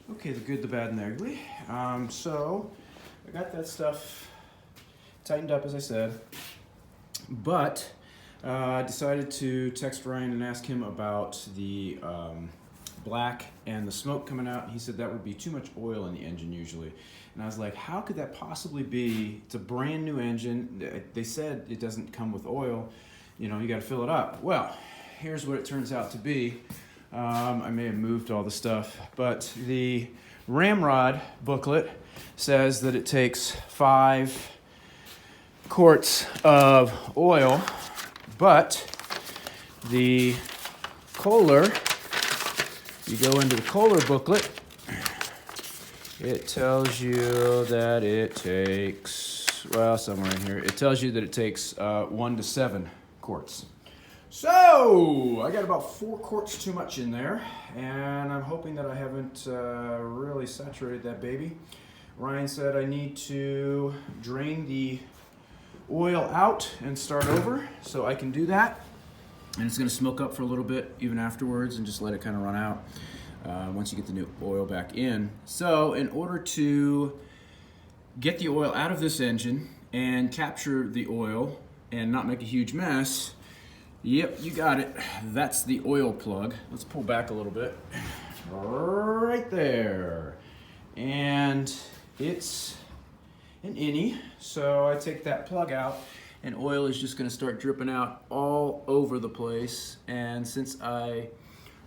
Okay, the good, the bad, and the ugly. So I got that stuff tightened up, as I said, but I decided to text Ryan and ask him about the black and the smoke coming out. He said that would be too much oil in the engine usually. And I was like, how could that possibly be? It's a brand new engine. They said it doesn't come with oil. You know, you got to fill it up. Well, here's what it turns out to be. I may have moved all the stuff, but the Ramrod booklet says that it takes 5 quarts of oil, but the Kohler, you go into the Kohler booklet, it tells you that it takes, well, somewhere in here, it tells you that it takes 1 to 7 quarts. So, I got about 4 quarts too much in there, and I'm hoping that I haven't really saturated that baby. Ryan said I need to drain the oil out and start over, so I can do that. And it's going to smoke up for a little bit even afterwards and just let it kind of run out once you get the new oil back in. So, in order to get the oil out of this engine and capture the oil and not make a huge mess, yep, you got it. That's the oil plug. Let's pull back a little bit. Right there. And it's an innie, so I take that plug out and oil is just going to start dripping out all over the place. And since I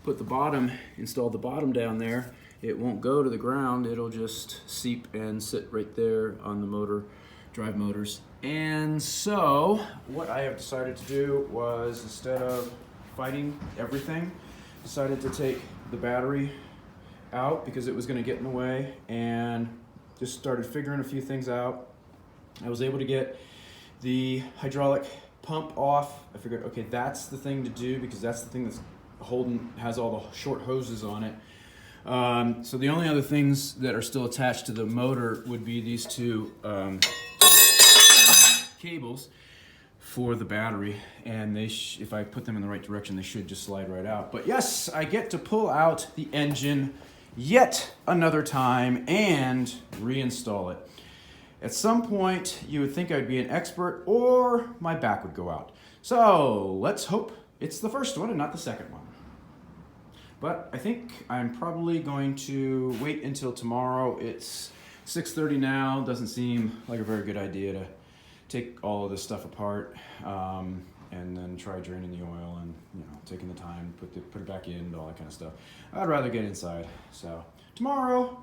installed the bottom down there, it won't go to the ground. It'll just seep and sit right there on the motor, drive motors. And so what I have decided to do was, instead of fighting everything, decided to take the battery out because it was going to get in the way, and just started figuring a few things out. I was able to get the hydraulic pump off. I figured, okay, that's the thing to do because that's the thing that's has all the short hoses on it. So the only other things that are still attached to the motor would be these two cables for the battery, and if I put them in the right direction, they should just slide right out. But yes, I get to pull out the engine yet another time and reinstall it. At some point, you would think I'd be an expert or my back would go out. So let's hope it's the first one and not the second one. But I think I'm probably going to wait until tomorrow. It's 6:30 now. Doesn't seem like a very good idea to take all of this stuff apart and then try draining the oil and, you know, taking the time, put it back in, all that kind of stuff. I'd rather get inside. So tomorrow,